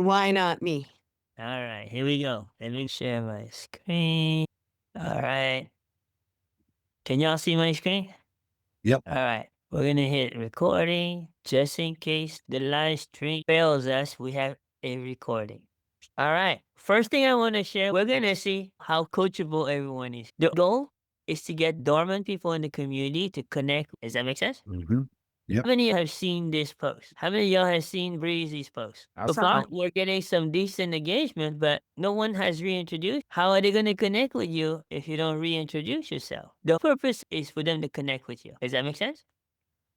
Why not me? All right, here we go. Let me share my screen. All right. Can y'all see my screen? Yep. All right. We're going to hit recording just in case the live stream fails us. We have a recording. All right. First thing I want to share, we're going to see how coachable everyone is. The goal is to get dormant people in the community to connect. Does that make sense? Mm-hmm. Yep. How many have seen this post? How many of y'all have seen Breezy's post? So far, we're getting some decent engagement, but no one has reintroduced. How are they going to connect with you if you don't reintroduce yourself? The purpose is for them to connect with you. Does that make sense?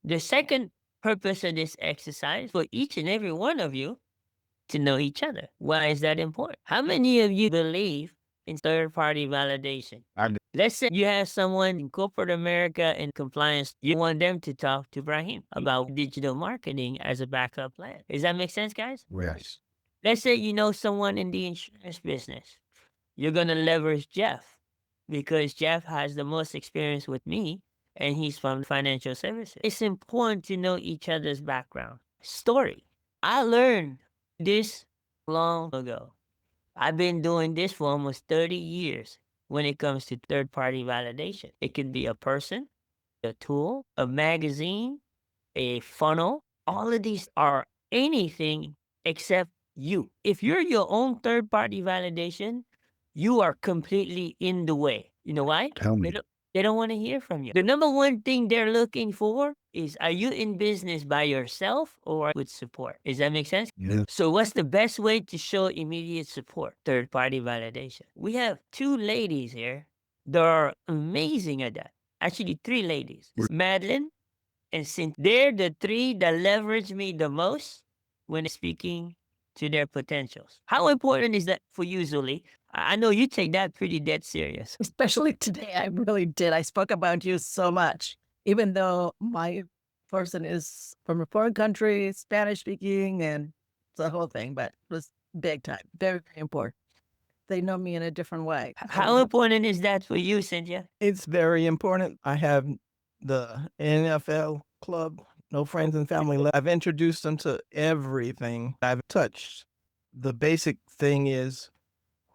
The second purpose of this exercise for each and every one of you to know each other. Why is that important? How many of you believe in third-party validation? Let's say you have someone in corporate America in compliance. You want them to talk to Brahim about digital marketing as a backup plan. Does that make sense, guys? Yes. Let's say you know someone in the insurance business. You're going to leverage Jeff because Jeff has the most experience with me and he's from financial services. It's important to know each other's background. Story. I learned this long ago. I've been doing this for almost 30 years when it comes to third party validation. It could be a person, a tool, a magazine, a funnel. All of these are anything except you. If you're your own third party validation, you are completely in the way. You know why? Tell me. They don't want to hear from you. The number one thing they're looking for is, are you in business by yourself or with support? Does that make sense? Yeah. So what's the best way to show immediate support? Third party validation. We have two ladies here that are amazing at that. Actually, three ladies. Madeline and Cynthia. They're the three that leverage me the most when speaking to their potentials. How important is that for you, Zuli? I know you take that pretty dead serious. Especially today, I really did. I spoke about you so much, even though my person is from a foreign country, Spanish speaking, and the whole thing, but it was big time, very, very important. They know me in a different way. How important is that for you, Cynthia? It's very important. I have the NFL club, no friends and family left. I've introduced them to everything I've touched. The basic thing is,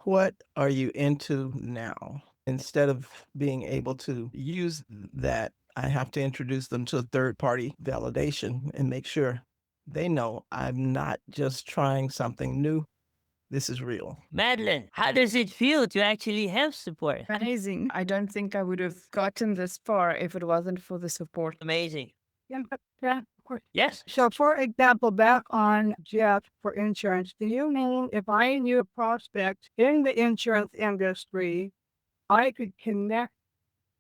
what are you into now? Instead of being able to use that, I have to introduce them to a third party validation and make sure they know I'm not just trying something new. This is real. Madeline, how does it feel to actually have support? Amazing. I don't think I would have gotten this far if it wasn't for the support. Amazing. Yeah, of course. Yes. So, for example, back on Jeff for insurance, do you mean if I knew a prospect in the insurance industry, I could connect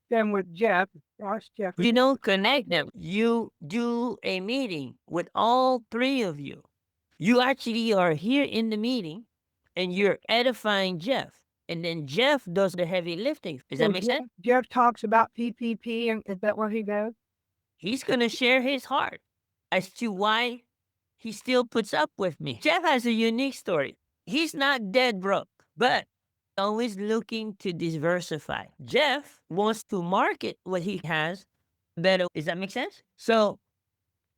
them with Jeff, ask Jeff? You don't connect them. You do a meeting with all three of you. You actually are here in the meeting and you're edifying Jeff. And then Jeff does the heavy lifting. Does that make sense? Jeff talks about PPP, and is that what he does? He's going to share his heart as to why he still puts up with me. Jeff has a unique story. He's not dead broke, but always looking to diversify. Jeff wants to market what he has better. Does that make sense? So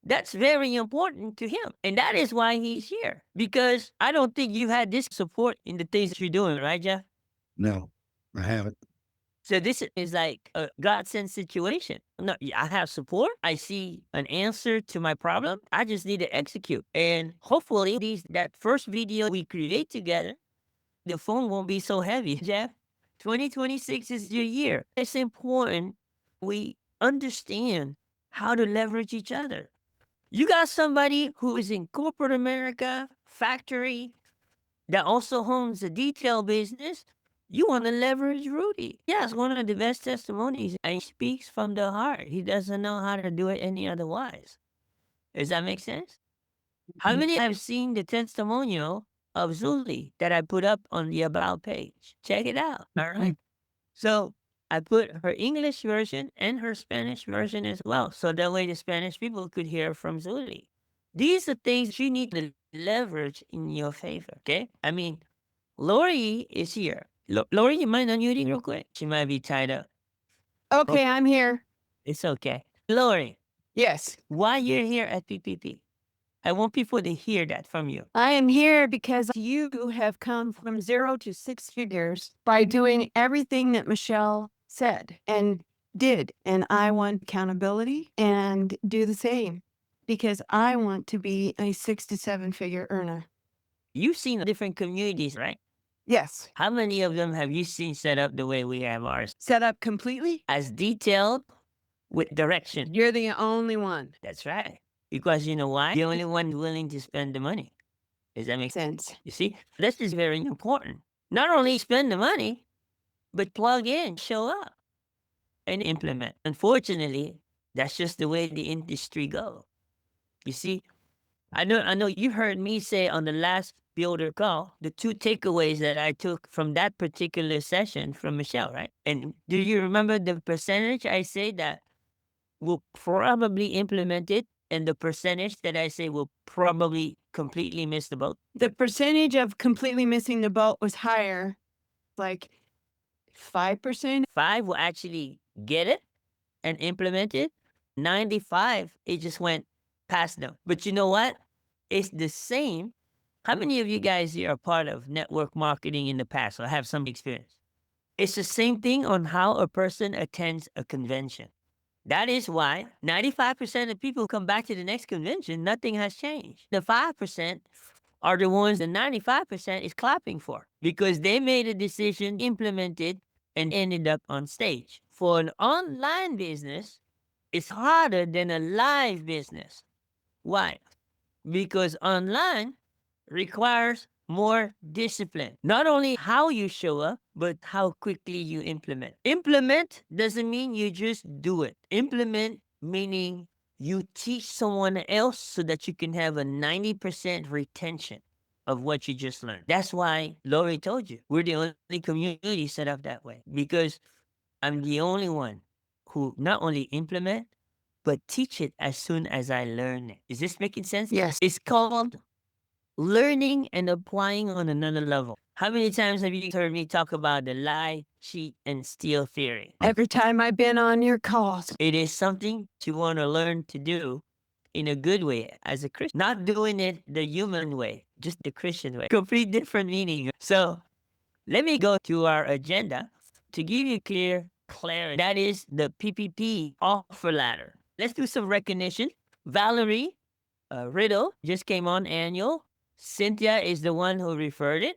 that's very important to him. And that is why he's here. Because I don't think you had this support in the things that you're doing, right, Jeff? No, I haven't. So this is like a godsend situation. No, I have support. I see an answer to my problem. I just need to execute. And hopefully that first video we create together, the phone won't be so heavy. Jeff, 2026 is your year. It's important we understand how to leverage each other. You got somebody who is in corporate America, factory, that also owns a detail business. You want to leverage Rudy. Yeah, it's one of the best testimonies. And he speaks from the heart. He doesn't know how to do it any otherwise. Does that make sense? How many have seen the testimonial of Zuli that I put up on the About page? Check it out. All right. So I put her English version and her Spanish version as well. So that way the Spanish people could hear from Zuli. These are things you need to leverage in your favor. Okay. I mean, Lori is here. Lori, you mind unmuting real quick? She might be tied up. Okay, I'm here. It's okay. Lori, Yes. why you're here at PPP? I want people to hear that from you. I am here because you have come from 0 to 6 figures by doing everything that Michelle said and did. And I want accountability and do the same because I want to be a 6 to 7 figure earner. You've seen different communities, right? Yes. How many of them have you seen set up the way we have ours? Set up completely? As detailed with direction. You're the only one. That's right. Because you know why? The only one willing to spend the money. Does that make sense? Sense. You see, this is very important. Not only spend the money, but plug in, show up, and implement. Unfortunately, that's just the way the industry goes. You see, I know you heard me say on the last builder call, the 2 takeaways that I took from that particular session from Michelle, right? And do you remember the percentage I say that will probably implement it and the percentage that I say will probably completely miss the boat? The percentage of completely missing the boat was higher, like 5%. 5 will actually get it and implement it. 95, it just went past them. But you know what? It's the same. How many of you guys here are part of network marketing in the past or have some experience? It's the same thing on how a person attends a convention. That is why 95% of people come back to the next convention, nothing has changed. The 5% are the ones the 95% is clapping for because they made a decision, implemented, and ended up on stage. For an online business, it's harder than a live business. Why? Because online requires more discipline. Not only how you show up, but how quickly you implement. Implement doesn't mean you just do it. Implement meaning you teach someone else so that you can have a 90% retention of what you just learned. That's why Lori told you we're the only community set up that way because I'm the only one who not only implement, but teach it as soon as I learn it. Is this making sense? Yes. It's called learning and applying on another level. How many times have you heard me talk about the lie, cheat, and steal theory? Every time I've been on your calls. It is something to want to learn to do in a good way as a Christian. Not doing it the human way, just the Christian way. Complete different meaning. So let me go to our agenda to give you clarity. That is the PPP Offer Ladder. Let's do some recognition. Valerie Riddle just came on annual. Cynthia is the one who referred it.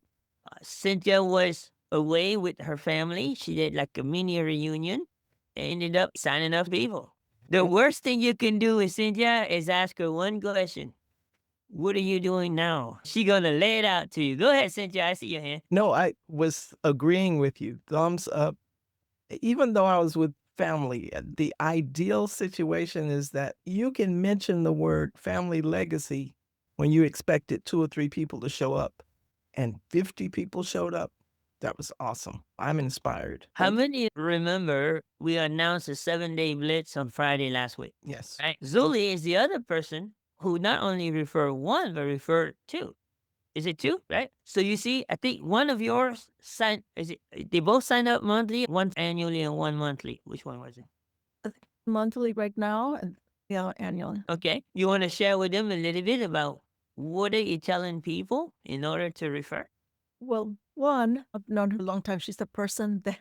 Cynthia was away with her family. She did like a mini reunion. Ended up signing up people. The worst thing you can do with Cynthia is ask her one question. What are you doing now? She gonna lay it out to you. Go ahead, Cynthia. I see your hand. No, I was agreeing with you. Thumbs up. Even though I was with family, the ideal situation is that you can mention the word family legacy when you expected 2 or 3 people to show up and 50 people showed up. That was awesome. I'm inspired. How many remember we announced a 7-day Blitz on Friday last week? Yes. Right? Zuli is the other person who not only referred 1, but referred 2. Is it 2, right? So you see, I think one of yours they both signed up monthly, one annually and one monthly. Which one was it? Monthly right now and annual. Okay. You want to share with them a little bit about what are you telling people in order to refer? Well, one, I've known her a long time. She's the person that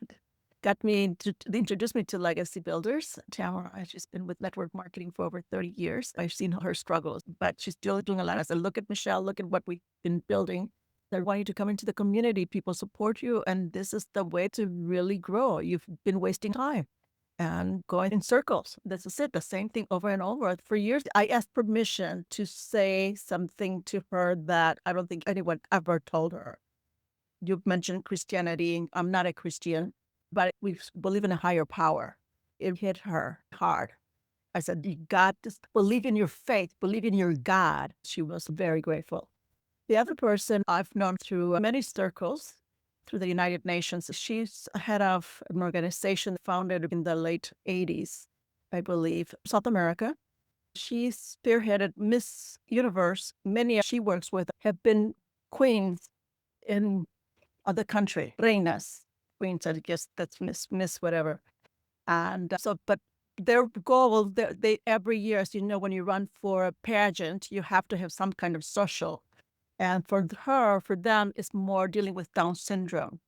got me to introduced me to legacy builders. Tamara, she's been with network marketing for over 30 years. I've seen her struggles, but she's still doing a lot. I said, look at Michelle, look at what we've been building. I want you to come into the community. People support you, and this is the way to really grow. You've been wasting time and going in circles. This is it, the same thing over and over. For years, I asked permission to say something to her that I don't think anyone ever told her. You've mentioned Christianity. I'm not a Christian, but we believe in a higher power. It hit her hard. I said, you got to believe in your faith, believe in your God. She was very grateful. The other person I've known through many circles, through the United Nations, she's head of an organization founded in the late 80s, I believe, South America. She spearheaded Miss Universe. Many she works with have been queens in other country, reinas, queens, I guess that's Miss whatever. And but their goal, they every year, as you know, when you run for a pageant, you have to have some kind of social. And for them, it's more dealing with Down syndrome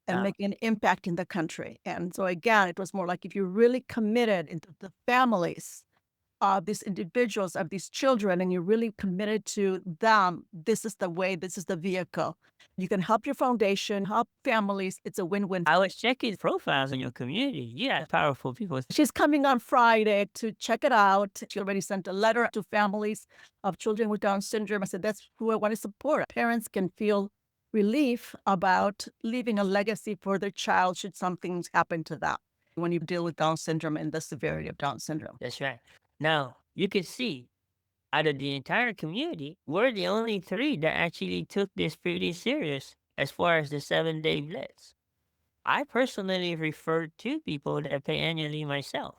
and Ah. making an impact in the country. And so again, it was more like if you're really committed into the families of these individuals, of these children, and you're really committed to them, this is the way, this is the vehicle. You can help your foundation, help families. It's a win-win. I was checking profiles in your community. You got powerful people. She's coming on Friday to check it out. She already sent a letter to families of children with Down syndrome. I said, that's who I want to support. Parents can feel relief about leaving a legacy for their child should something happen to them when you deal with Down syndrome and the severity of Down syndrome. That's right. Now, you can see out of the entire community, we're the only 3 that actually took this pretty serious as far as the 7-day Blitz. I personally referred 2 people that pay annually myself.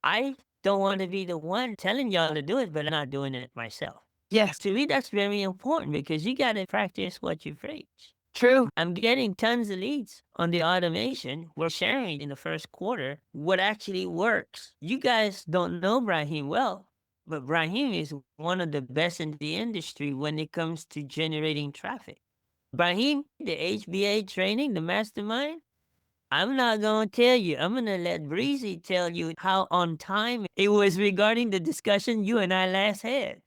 I don't want to be the one telling y'all to do it, but I'm not doing it myself. Yes, To me, that's very important because you got to practice what you preach. true. I'm getting tons of leads on the automation. We're sharing in the first quarter what actually works. You guys don't know Brahim well, but Brahim is one of the best in the industry when it comes to generating traffic. Brahim, the HBA training, the mastermind, I'm not going to tell you. I'm going to let Breezy tell you how on time it was regarding the discussion you and I last had.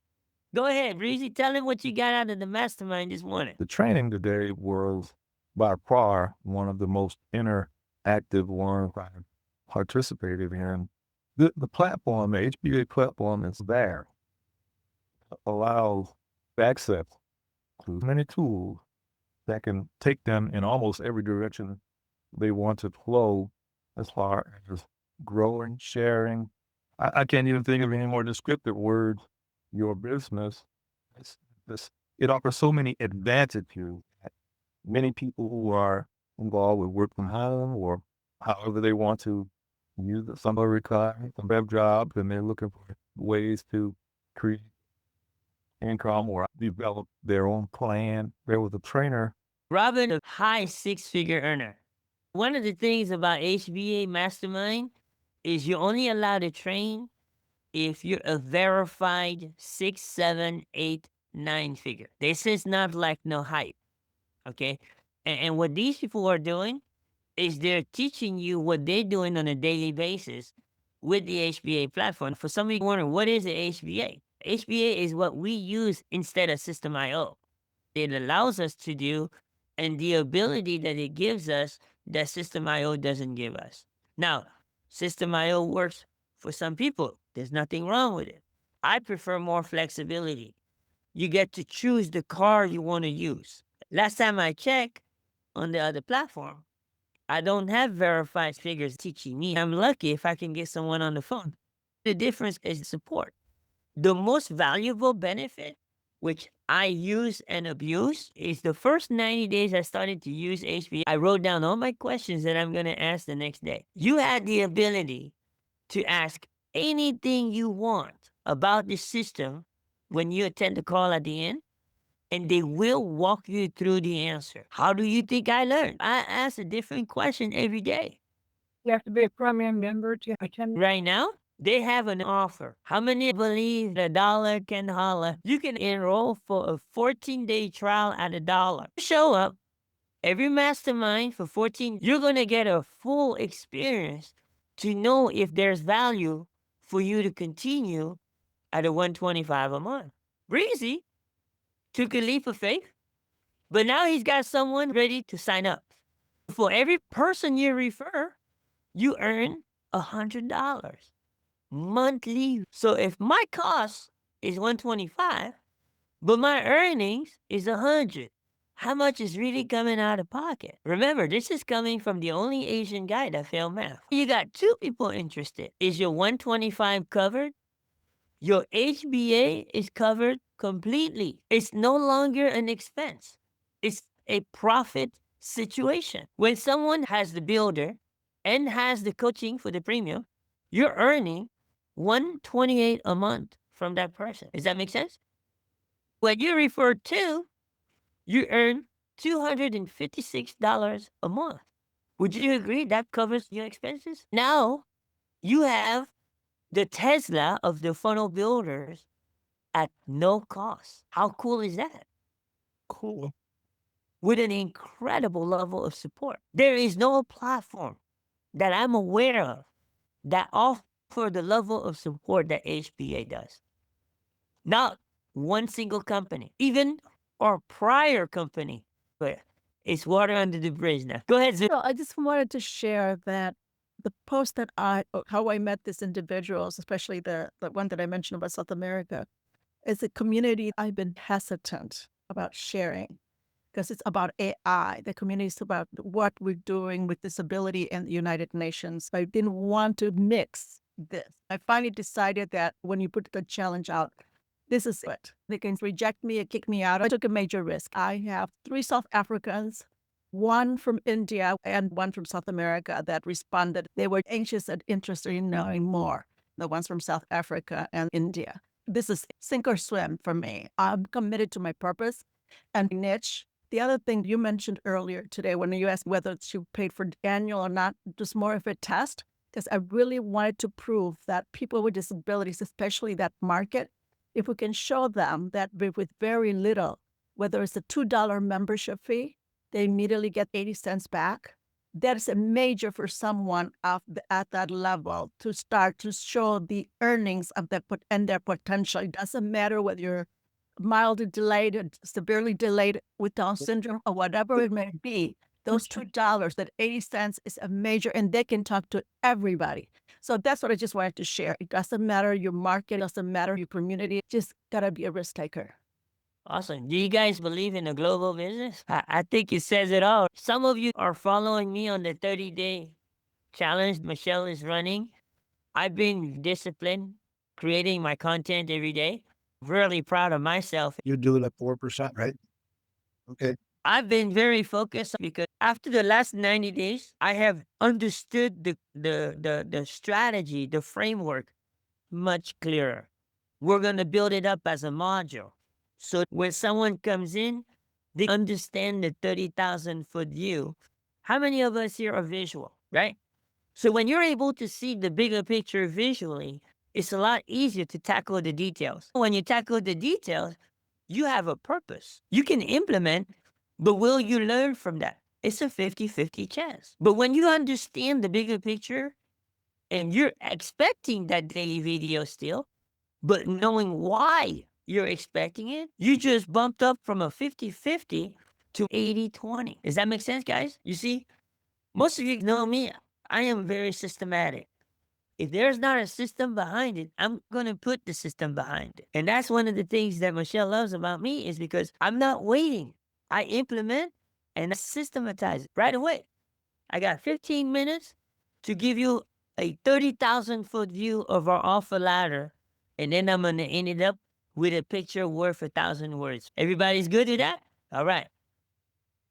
Go ahead, Breezy. Tell him what you got out of the mastermind this morning. The training today was by far one of the most interactive ones I participated in. The platform, the HBA platform is there. Allows access to many tools that can take them in almost every direction they want to flow as far as growing, sharing. I can't even think of any more descriptive words. Your business, it offers so many advantages that many people who are involved with work from home or however they want to use it, some are retired, some have jobs, and they're looking for ways to create income or develop their own plan. There was a trainer. Robin, a high 6-figure earner. One of the things about HBA Mastermind is you're only allowed to train if you're a verified 6, 7, 8, 9 figure. This is not like no hype, okay? And what these people are doing is they're teaching you what they're doing on a daily basis with the HBA platform. For some of you wondering, what is the HBA? HBA is what we use instead of System.io. It allows us to do and the ability that it gives us that System.io doesn't give us. Now, System.io works for some people. There's nothing wrong with it. I prefer more flexibility. You get to choose the car you want to use. Last time I checked on the other platform, I don't have verified figures teaching me. I'm lucky if I can get someone on the phone. The difference is support. The most valuable benefit, which I use and abuse, is the first 90 days I started to use HBA. I wrote down all my questions that I'm going to ask the next day. You had the ability to ask anything you want about the system when you attend the call at the end, and they will walk you through the answer. How do you think I learned? I ask a different question every day. You have to be a premium member to attend. Right now, they have an offer. How many believe $1 can holler? You can enroll for a 14-day trial at $1. Show up every mastermind for 14. You're going to get a full experience to know if there's value for you to continue at a $125 a month. Breezy took a leap of faith, but now he's got someone ready to sign up. For every person you refer, you earn $100 monthly. So if my cost is $125, but my earnings is $100, how much is really coming out of pocket? Remember, this is coming from the only Asian guy that failed math. You got 2 people interested. Is your $125 covered? Your HBA is covered completely. It's no longer an expense. It's a profit situation. When someone has the builder and has the coaching for the premium, you're earning $128 a month from that person. Does that make sense? When you refer to, you earn $256 a month. Would you agree that covers your expenses? Now, You have the Tesla of the funnel builders at no cost. How cool is that? Cool. With an incredible level of support. There is no platform that I'm aware of that offer the level of support that HBA does. Not one single company, even our prior company, but it's water under the bridge now. Go ahead, Zoo. So I just wanted to share that the post that how I met these individuals, especially the one that I mentioned about South America, is a community I've been hesitant about sharing because it's about AI. The community is about what we're doing with disability in the United Nations. I didn't want to mix this. I finally decided that when you put the challenge out, this is it. They can reject me or kick me out. I took a major risk. I have 3 South Africans, one from India and one from South America that responded. They were anxious and interested in knowing more, the ones from South Africa and India. This is sink or swim for me. I'm committed to my purpose and niche. The other thing you mentioned earlier today when you asked whether you paid for annual or not, just more of a test, because I really wanted to prove that people with disabilities, especially that market, if we can show them that with very little, whether it's a $2 membership fee, they immediately get 80 cents back. That's a major for someone at that level to start to show the earnings of and their potential. It doesn't matter whether you're mildly delayed or severely delayed with Down syndrome or whatever it may be. Those $2, that 80 cents is a major, and they can talk to everybody. So that's what I just wanted to share. It doesn't matter your market, it doesn't matter your community, just gotta be a risk taker. Awesome. Do you guys believe in a global business? I think it says it all. Some of you are following me on the 30-day challenge Michelle is running. I've been disciplined, creating my content every day. Really proud of myself. You're doing it 4%, right? Okay. I've been very focused because after the last 90 days, I have understood the strategy, the framework much clearer. We're going to build it up as a module. So when someone comes in, they understand the 30,000 foot view. How many of us here are visual, right? So when you're able to see the bigger picture visually, it's a lot easier to tackle the details. When you tackle the details, you have a purpose. You can implement, but will you learn from that? It's a 50-50 chance. But when you understand the bigger picture and you're expecting that daily video still, but knowing why you're expecting it, you just bumped up from a 50-50 to 80-20. Does that make sense, guys? You see, most of you know me. I am very systematic. If there's not a system behind it, I'm going to put the system behind it. And that's one of the things that Michelle loves about me is because I'm not waiting. I implement and I systematize it right away. I got 15 minutes to give you a 30,000 foot view of our offer ladder. And then I'm going to end it up with a picture worth 1,000 words. Everybody's good with that? All right.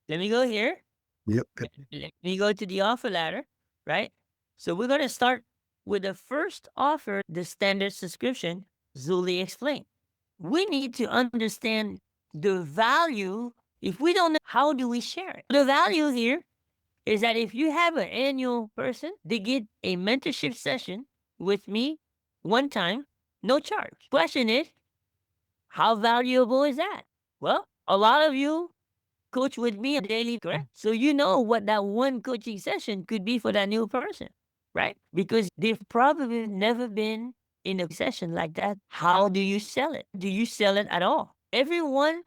Let me go here. Yep. Let me go to the offer ladder, right? So we're going to start with the first offer, the standard subscription, Zuli explained. We need to understand the value. If we don't know, how do we share it? The value here is that if you have an annual person, they get a mentorship session with me one time, no charge. Question is, how valuable is that? Well, a lot of you coach with me daily, correct? So you know what that one coaching session could be for that new person, right? Because they've probably never been in a session like that. How do you sell it? Do you sell it at all? Everyone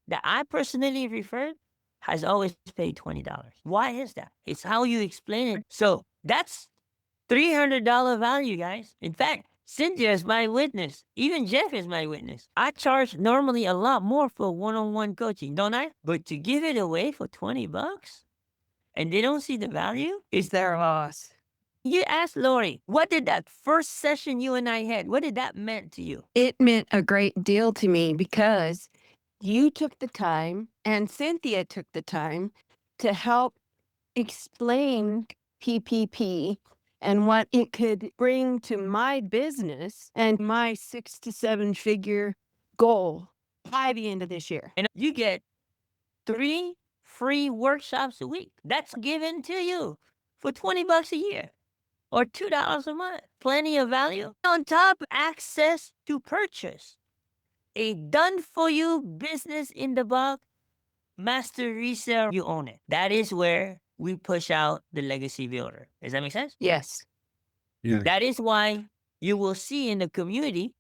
that I personally referred has always paid $20. Why is that? It's how you explain it. So that's $300 value, guys. In fact, Cynthia is my witness. Even Jeff is my witness. I charge normally a lot more for one-on-one coaching, don't I? But to give it away for $20 and they don't see the value, Is their loss. you ask Lori, what did that first session you and I had, what did that mean to you? It meant a great deal to me because you took the time and Cynthia took the time to help explain PPP and what it could bring to my business and my 6 to 7 figure goal by the end of this year. And you get 3 free workshops a week. That's given to you for $20 a year. or $2 a month. Plenty of value. On top, access to purchase. A done-for-you business in the box, master resale, you own it. That is where we push out the legacy builder. Does that make sense? Yes. Yeah. That is why you will see in the community,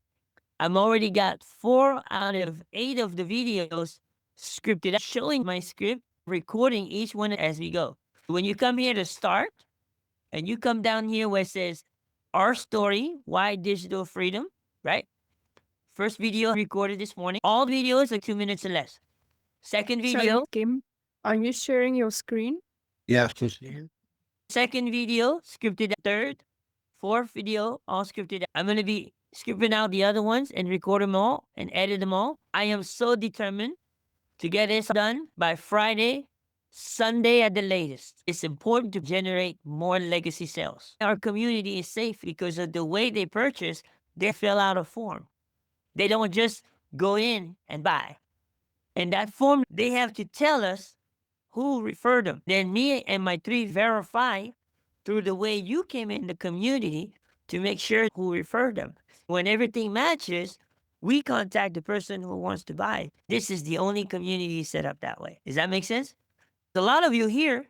I'm already got 4 out of 8 of the videos scripted, showing my script, recording each one as we go. When you come here to start, and you come down here where it says, our story, why digital freedom, right? First video recorded this morning. All videos are 2 minutes or less. Second video, Kim, are you sharing your screen? Yes. second video, scripted. Third, fourth video, all scripted. I'm going to be scripting out the other ones and record them all and edit them all. I am so determined to get this done by Friday, Sunday at the latest. It's important to generate more legacy sales. Our community is safe because of the way they purchase, they fill out a form. They don't just go in and buy. And that form, they have to tell us who referred them. Then me and my 3 verify through the way you came in the community to make sure who referred them. When everything matches, we contact the person who wants to buy. This is the only community set up that way. Does that make sense? A lot of you here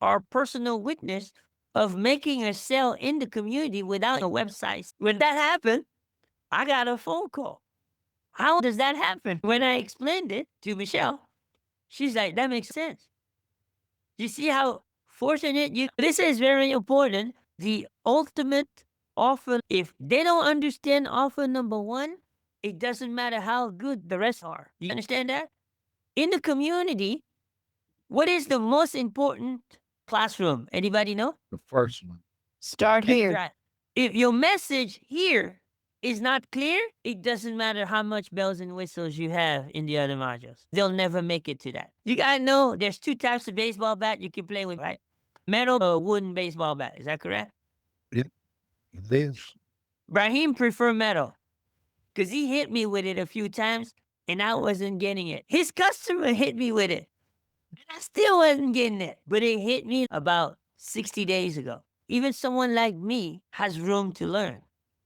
are personal witness of making a sale in the community without a website. When that happened, I got a phone call. How does that happen? When I explained it to Michelle, she's like, that makes sense. You see how fortunate you. This is very important. The ultimate offer, if they don't understand offer number 1, it doesn't matter how good the rest are. You understand that? In the community, what is the most important classroom? Anybody know? The first one. Start here. Right. If your message here is not clear, it doesn't matter how much bells and whistles you have in the other modules. They'll never make it to that. You gotta know there's 2 types of baseball bat you can play with, right? Metal or wooden baseball bat. Is that correct? It is. Brahim prefer metal because he hit me with it a few times and I wasn't getting it. His customer hit me with it and I still wasn't getting it. But it hit me about 60 days ago. Even someone like me has room to learn.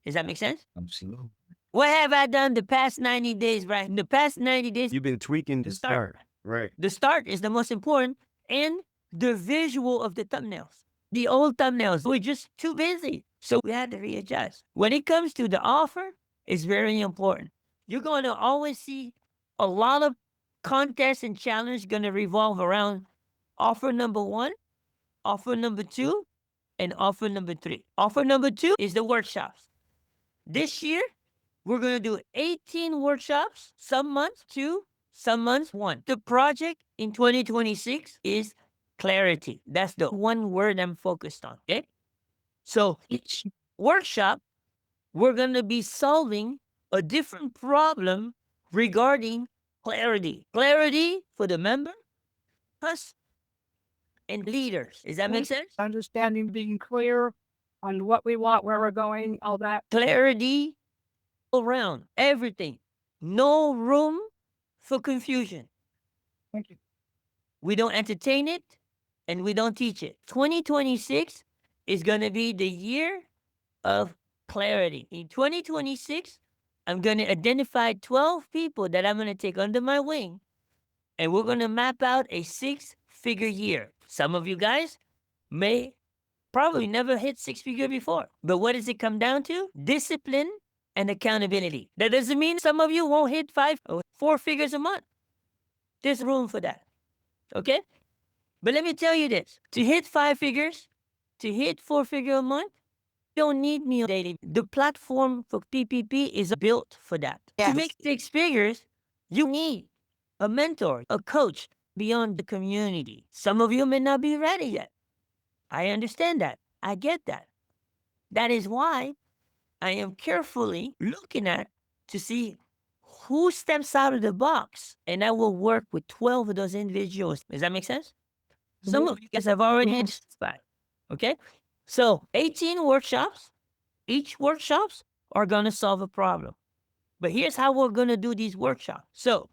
Does that make sense? Absolutely. What have I done the past 90 days, right? In the past 90 days, You've been tweaking the start. Right. the start is the most important and the visual of the thumbnails. The old thumbnails were just too busy. So we had to readjust. When it comes to the offer, it's very important. You're going to always see a lot of contests and challenges going to revolve around offer number 1, offer number 2, and offer number 3. Offer number 2 is the workshops. This year, we're going to do 18 workshops, some months 2, some months 1. The project in 2026 is clarity. That's the one word I'm focused on, okay? So each workshop, we're going to be solving a different problem regarding clarity. Clarity for the member, us, and leaders. Does that make sense? Understanding, being clear on what we want, where we're going, all that. Clarity around everything. No room for confusion. Thank you. We don't entertain it and we don't teach it. 2026 is going to be the year of clarity. In 2026, I'm going to identify 12 people that I'm going to take under my wing and we're going to map out a 6-figure year. Some of you guys may probably never hit 6-figure before. But what does it come down to? Discipline and accountability. That doesn't mean some of you won't hit 5 or 4 figures a month. There's room for that. Okay? But let me tell you this. To hit 5 figures, to hit 4 figure a month, you don't need me daily. The platform for PPP is built for that. Yes. To make 6 figures, you need a mentor, a coach beyond the community. Some of you may not be ready yet. I understand that. I get that. That is why I am carefully looking at to see who steps out of the box, and I will work with 12 of those individuals. Does that make sense? Some of you guys have already had that. Okay? So 18 workshops. Each workshops are going to solve a problem. But here's how we're going to do these workshops. So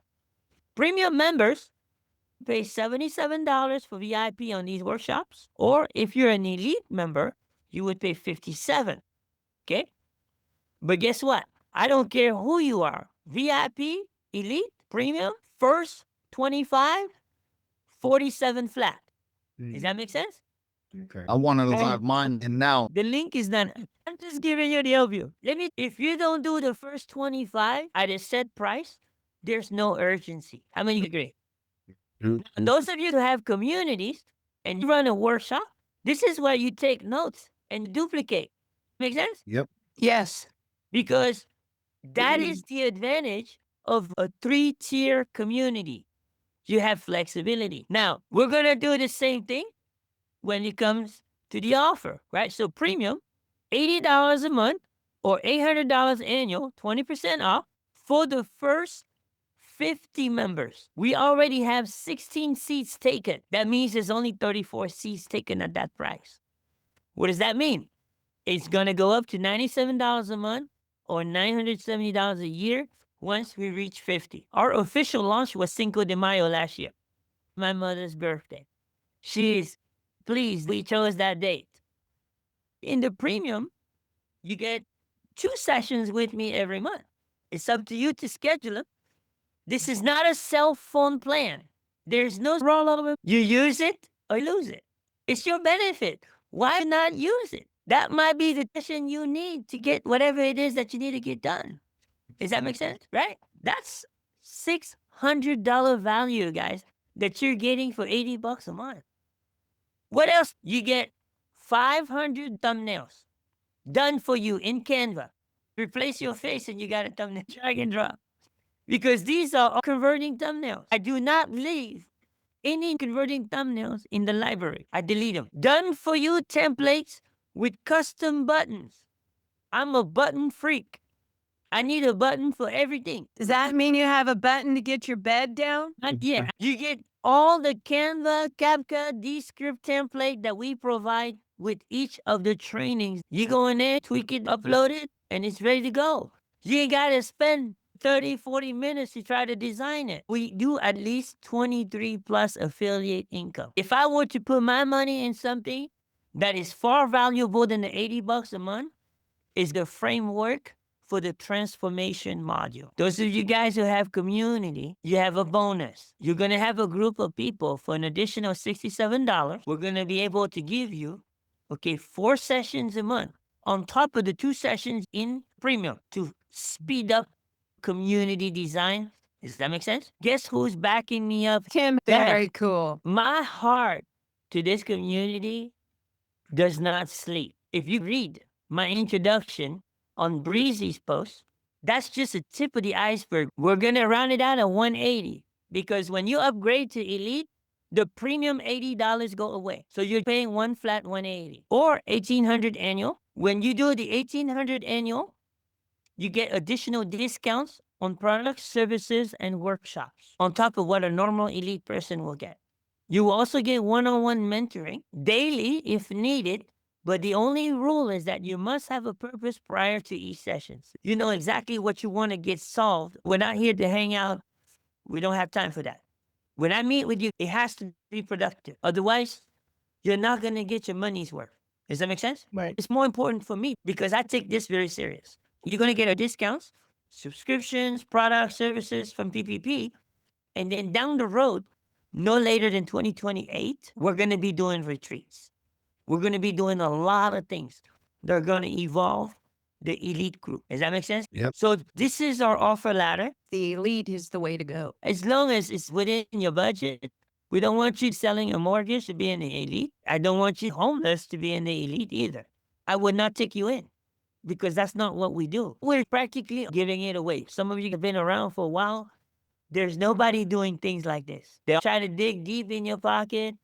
premium members pay $77 for VIP on these workshops. Or if you're an elite member, you would pay $57. Okay? But guess what? I don't care who you are. VIP, elite, premium, first 25, 47 flat. Does that make sense? Okay. I want to log mine in now. The link is done. I'm just giving you the overview. If you don't do the first 25 at a set price, there's no urgency. How many agree? And those of you who have communities and you run a workshop, this is where you take notes and duplicate. Make sense? Yep. Yes. Because that is the advantage of a 3-tier community. You have flexibility. Now, we're going to do the same thing when it comes to the offer, right? So premium, $80 a month or $800 annual, 20% off for the first 50 members. We already have 16 seats taken. That means there's only 34 seats taken at that price. What does that mean? It's going to go up to $97 a month or $970 a year once we reach 50. Our official launch was Cinco de Mayo last year, my mother's birthday. She's pleased we chose that date. In the premium, you get 2 sessions with me every month. It's up to you to schedule them. This is not a cell phone plan. There's no rollover. You use it or lose it. It's your benefit. Why not use it? That might be the session you need to get whatever it is that you need to get done. Does that make sense? Right? That's $600 value, guys, that you're getting for $80 a month. What else? You get 500 thumbnails done for you in Canva. Replace your face and you got a thumbnail. Drag and drop. Because these are converting thumbnails. I do not leave any converting thumbnails in the library. I delete them. Done for you templates with custom buttons. I'm a button freak. I need a button for everything. Does that mean you have a button to get your bed down? Not yet. You get all the Canva, CapCut, Descript template that we provide with each of the trainings. You go in there, tweak it, upload it, and it's ready to go. You ain't got to spend 30, 40 minutes to try to design it. We do at least 23 plus affiliate income. If I were to put my money in something that is far valuable than the $80 a month, is the framework for the transformation module. Those of you guys who have community, you have a bonus. You're going to have a group of people for an additional $67. We're going to be able to give you, 4 sessions a month on top of the 2 sessions in premium to speed up community design. Does that make sense? Guess who's backing me up? Kim, very cool. My heart to this community does not sleep. If you read my introduction on Breezy's post, that's just a tip of the iceberg. We're going to round it out at 180 because when you upgrade to elite, the premium $80 go away. So you're paying one flat 180 or $1,800 annual. When you do the $1,800 annual, you get additional discounts on products, services, and workshops on top of what a normal elite person will get. You will also get one-on-one mentoring daily if needed, but the only rule is that you must have a purpose prior to each session. You know exactly what you want to get solved. We're not here to hang out. We don't have time for that. When I meet with you, it has to be productive. Otherwise, you're not going to get your money's worth. Does that make sense? Right. It's more important for me because I take this very serious. You're going to get our discounts, subscriptions, products, services from PPP. And then down the road, no later than 2028, we're going to be doing retreats. We're going to be doing a lot of things. They're going to evolve the elite group. Does that make sense? Yep. So this is our offer ladder. The elite is the way to go. As long as it's within your budget. We don't want you selling a mortgage to be in the elite. I don't want you homeless to be in the elite either. I would not take you in because that's not what we do. We're practically giving it away. Some of you have been around for a while. There's nobody doing things like this. They'll try to dig deep in your pocket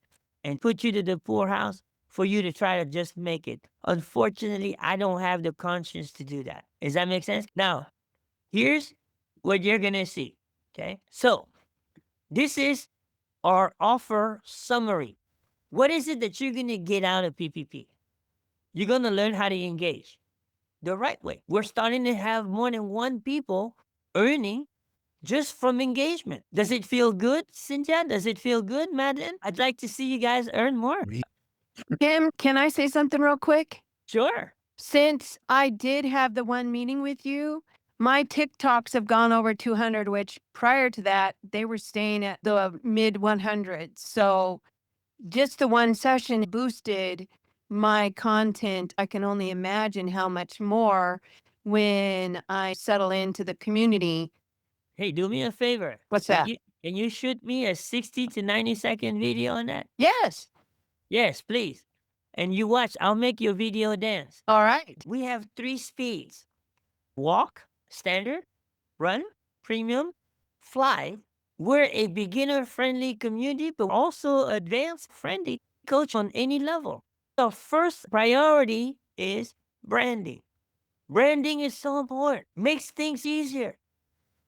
and put you to the poorhouse for you to try to just make it. Unfortunately, I don't have the conscience to do that. Does that make sense? Now, here's what you're going to see. Okay. So this is our offer summary. What is it that you're going to get out of PPP? You're going to learn how to engage the right way. We're starting to have more than 1 people earning just from engagement. Does it feel good, Cynthia? Does it feel good, Madeline? I'd like to see you guys earn more. Kim, can I say something real quick? Sure. Since I did have the one meeting with you, my TikToks have gone over 200, which prior to that, they were staying at the mid 100s. So just the one session boosted my content. I can only imagine how much more when I settle into the community. Hey, do me a favor. What's Can that? can you shoot me a 60 to 90-second video on that? Yes. Yes, please. And you watch, I'll make your video dance. All right. We have 3 speeds: walk, standard, run, premium, fly. We're a beginner friendly community, but also advanced friendly coach on any level. The first priority is branding. Branding is so important, makes things easier.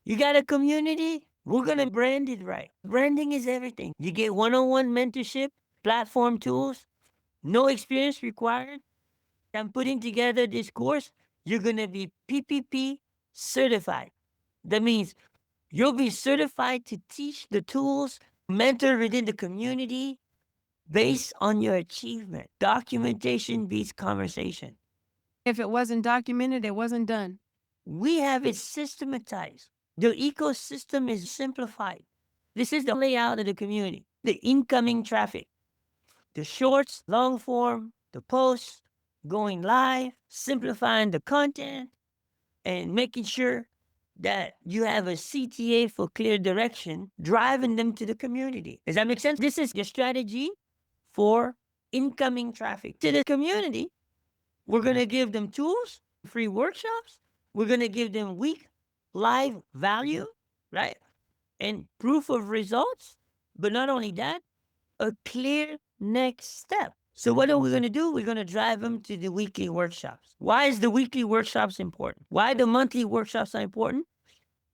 You got a community, we're going to brand it right. Branding is everything. You get one-on-one mentorship, platform tools, no experience required. I'm putting together this course. You're going to be PPP certified. That means you'll be certified to teach the tools, mentor within the community based on your achievement. Documentation beats conversation. If it wasn't documented, it wasn't done. We have it systematized. The ecosystem is simplified. This is the layout of the community. The incoming traffic, the shorts, long form, the posts, going live, simplifying the content, and making sure that you have a CTA for clear direction, driving them to the community. Does that make sense? This is the strategy for incoming traffic to the community. We're going to give them tools, free workshops. We're going to give them week live value, right? And proof of results. But not only that, a clear next step. So what are we going to do? We're going to drive them to the weekly workshops. Why is the weekly workshops important? Why the monthly workshops are important?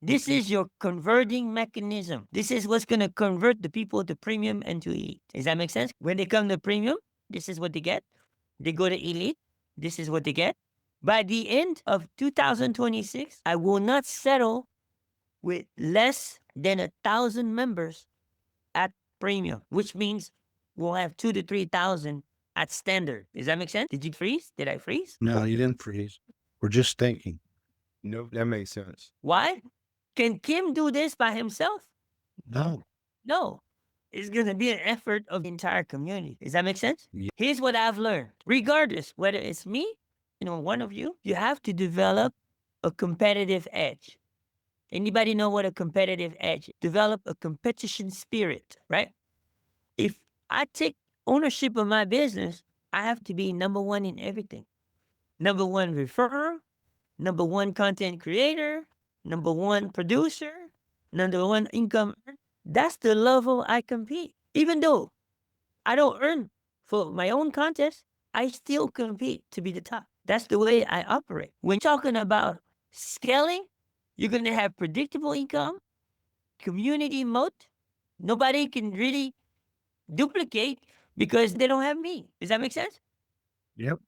This is your converting mechanism. This is what's going to convert the people to premium and to elite. Does that make sense? When they come to premium, this is what they get. They go to elite. This is what they get. By the end of 2026, I will not settle with less than 1,000 members at premium, which means we'll have 2,000 to 3,000 at standard. Does that make sense? Did you freeze? Did I freeze? No, you didn't freeze. We're just thinking. Nope, that makes sense. Why? Can Kim do this by himself? No. No. It's going to be an effort of the entire community. Does that make sense? Yeah. Here's what I've learned. Regardless, whether it's me, one of you, you have to develop a competitive edge. Anybody know what a competitive edge is? Develop a competition spirit, right? If I take ownership of my business, I have to be number one in everything. Number one referrer, number one content creator, number one producer, number one income earner. That's the level I compete. Even though I don't earn for my own contest, I still compete to be the top. That's the way I operate. When talking about scaling, you're going to have predictable income, community moat. Nobody can really duplicate because they don't have me. Does that make sense? Yep.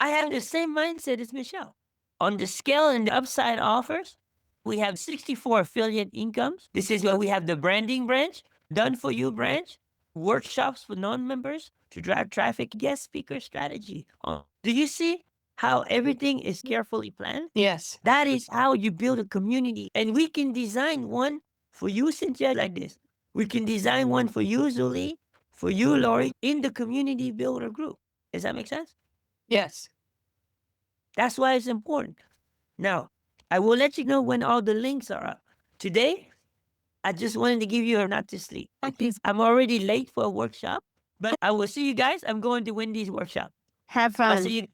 I have the same mindset as Michelle. On the scale and the upside offers, we have 64 affiliate incomes. This is where we have the branding branch, done for you branch, workshops for non-members to drive traffic, guest speaker strategy. Do you see how everything is carefully planned? Yes. That is how you build a community. And we can design one for you, Cynthia, like this. We can design one for you, Zuli, for you, Lori, in the community builder group. Does that make sense? Yes. That's why it's important. Now, I will let you know when all the links are up. Today, I just wanted to give you a not to sleep. I'm already late for a workshop, but I will see you guys. I'm going to Wendy's workshop. Have I'll fun. see you.